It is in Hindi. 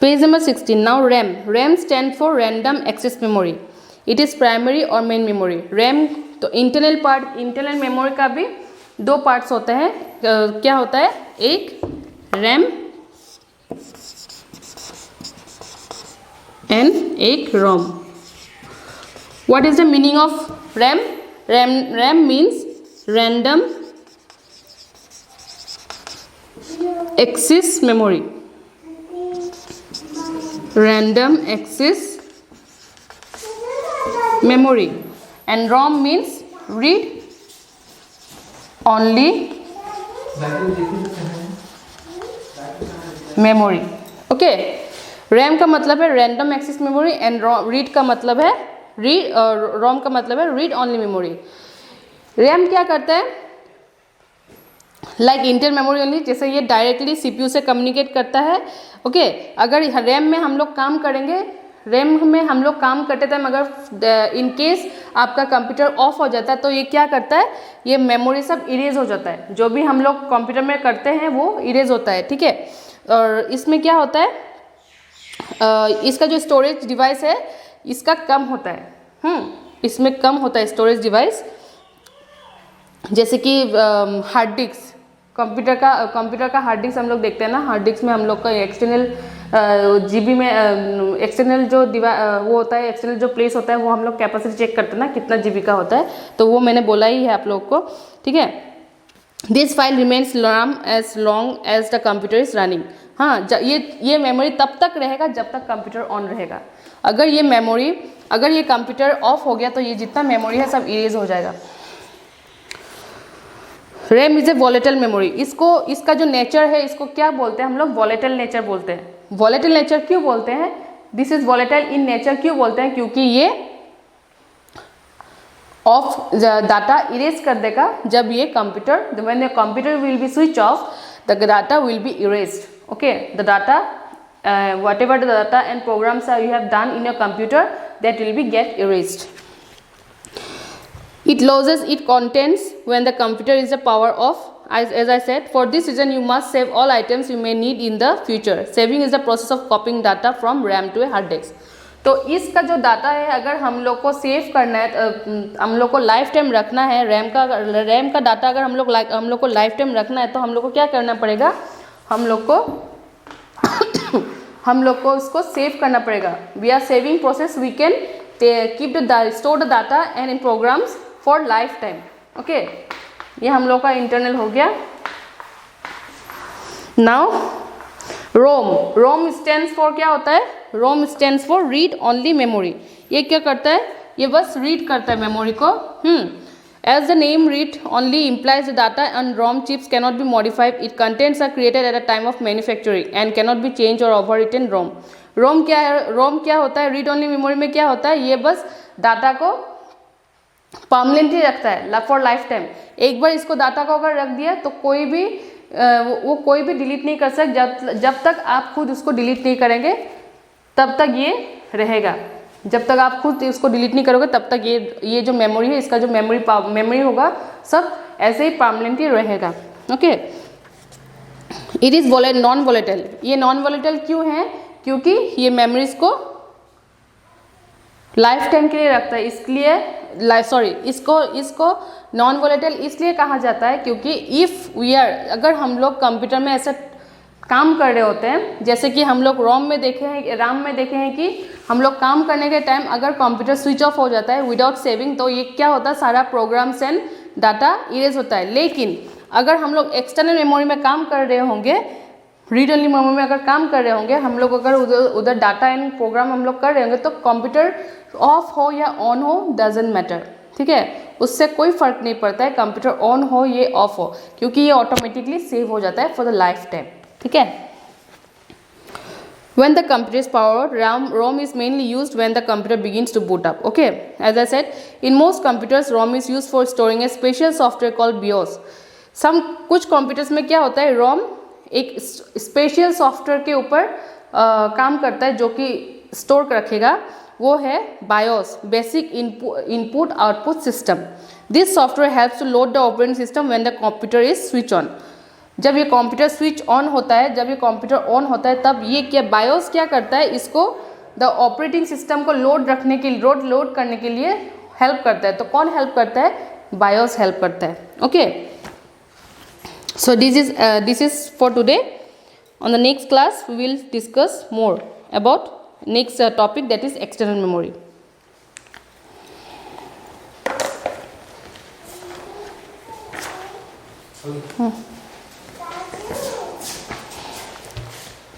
Page number 16. Now RAM. RAM stand for random access memory. It is primary और main memory. RAM तो इंटरनल पार्ट, इंटरनल मेमोरी का भी दो पार्ट्स होते हैं. क्या होता है? एक RAM एंड एक ROM. What is the meaning of RAM? RAM means random access memory. Random access memory. And ROM means read only memory. Okay. RAM का मतलब है random access memory and read का मतलब है ROM का मतलब है read only memory. RAM क्या करता है? लाइक इंटर मेमोरी ओनली, जैसे ये डायरेक्टली CPU से कम्युनिकेट करता है. ओके. अगर रैम में हम लोग काम करेंगे, रैम में हम लोग काम करते टाइम अगर इन केस आपका कंप्यूटर ऑफ हो जाता है तो ये क्या करता है? ये मेमोरी सब इरेज हो जाता है. जो भी हम लोग कंप्यूटर में करते हैं वो इरेज होता है. ठीक है. और इसमें क्या होता है? इसका जो स्टोरेज डिवाइस है इसका कम होता है. इसमें कम होता है स्टोरेज डिवाइस. जैसे कि हार्ड डिस्क, कंप्यूटर का हार्ड डिस्क हम लोग देखते हैं ना. हार्ड डिस्क में हम लोग का एक्सटर्नल GB में एक्सटर्नल जो वो होता है, एक्सटर्नल जो प्लेस होता है वो हम लोग कैपेसिटी चेक करते हैं ना कितना GB का होता है. तो वो मैंने बोला ही है आप लोग को. ठीक है. This file remains RAM as long as the computer is running. हाँ, ये मेमोरी तब तक रहेगा जब तक कंप्यूटर ऑन रहेगा. अगर ये कंप्यूटर ऑफ हो गया तो ये जितना मेमोरी है सब इरेज हो जाएगा. RAM is a volatile memory. इसका जो नेचर है इसको क्या बोलते हैं हम लोग? वॉलेटाइल नेचर बोलते हैं. वॉलेटाइल नेचर क्यों बोलते हैं? This is volatile in nature क्यों बोलते हैं? क्योंकि ये ऑफ डाटा इरेज कर देगा जब ये computer, when the computer will be switch off the data will be erased. Okay. The data whatever the data and programs you have done in your computer, that will be get erased. It loses its contents when the computer is the power off. As I said, for this reason you must save all items you may need in the future. Saving is the process of copying data from RAM to a hard disk. तो इसका जो डाटा है अगर हम लोग को सेव करना है, हम लोग को लाइफ टाइम रखना है, रैम का डाटा अगर हम लोग को लाइफ टाइम रखना है तो हम लोग को क्या करना पड़ेगा? हम लोग को उसको सेव करना पड़ेगा. We are saving process. We can keep store the data and in programs for life time. Okay. ये हम लोग का इंटरनल हो गया. नाउ रोम स्टैंड्स फॉर क्या होता है? रोम stands for read only memory. ये क्या करता है? ये बस रीड करता है मेमोरी को. As the name read only implies the data on ROM chips cannot be modified. Its contents are created at a time of manufacturing and cannot be changed or overwritten. ROM क्या है? ROM क्या होता है? रीड ओनली मेमोरी में क्या होता है? ये बस डाटा को परमानेंटली रखता है फॉर लाइफ टाइम. एक बार इसको डाटा को अगर रख दिया तो कोई भी डिलीट नहीं कर सकता. जब तक आप खुद उसको डिलीट नहीं करेंगे तब तक ये रहेगा. जब तक आप खुद इसको डिलीट नहीं करोगे तब तक ये जो मेमोरी है, इसका जो मेमोरी होगा सब ऐसे ही परमानेंटली रहेगा. Okay. It is non volatile. ये नॉन वॉलेटाइल क्यों है? क्योंकि ये मेमोरीज को लाइफ टाइम के लिए रखता है. इसको नॉन वॉलेटाइल इसलिए कहा जाता है क्योंकि अगर हम लोग कंप्यूटर में ऐसा काम कर रहे होते हैं, जैसे कि हम लोग RAM में देखे हैं कि हम लोग काम करने के टाइम अगर कंप्यूटर स्विच ऑफ हो जाता है विदाउट सेविंग तो ये क्या होता है? सारा प्रोग्राम्स एंड डाटा इरेज होता है. लेकिन अगर हम लोग एक्सटर्नल मेमोरी में काम कर रहे होंगे, रीड ओनली मेमोरी में अगर काम कर रहे होंगे, हम लोग अगर उधर डाटा एंड प्रोग्राम हम लोग कर रहे होंगे तो कंप्यूटर ऑफ हो या ऑन हो डजेंट मैटर. ठीक है. उससे कोई फर्क नहीं पड़ता है कंप्यूटर ऑन हो या ऑफ हो, क्योंकि ये ऑटोमेटिकली सेव हो जाता है फॉर द लाइफ टाइम. ठीक है. When the computer is powered, ROM is mainly used when the computer begins to boot up. Okay, as I said, in most computers, ROM is used for storing a special software called BIOS. कुछ कंप्यूटर्स में क्या होता है? ROM एक स्पेशल सॉफ्टवेयर के ऊपर काम करता है जो कि स्टोर रखेगा. वो है BIOS, basic input output system. This software helps to load the operating system when the computer is switch on. जब ये कंप्यूटर स्विच ऑन होता है, जब ये कंप्यूटर ऑन होता है तब ये क्या बायोस क्या करता है, इसको द ऑपरेटिंग सिस्टम को लोड करने के लिए हेल्प करता है। तो कौन हेल्प करता है, बायोस हेल्प करता है। Okay, so this is for today. On the next class we will discuss more about next topic, that is external memory.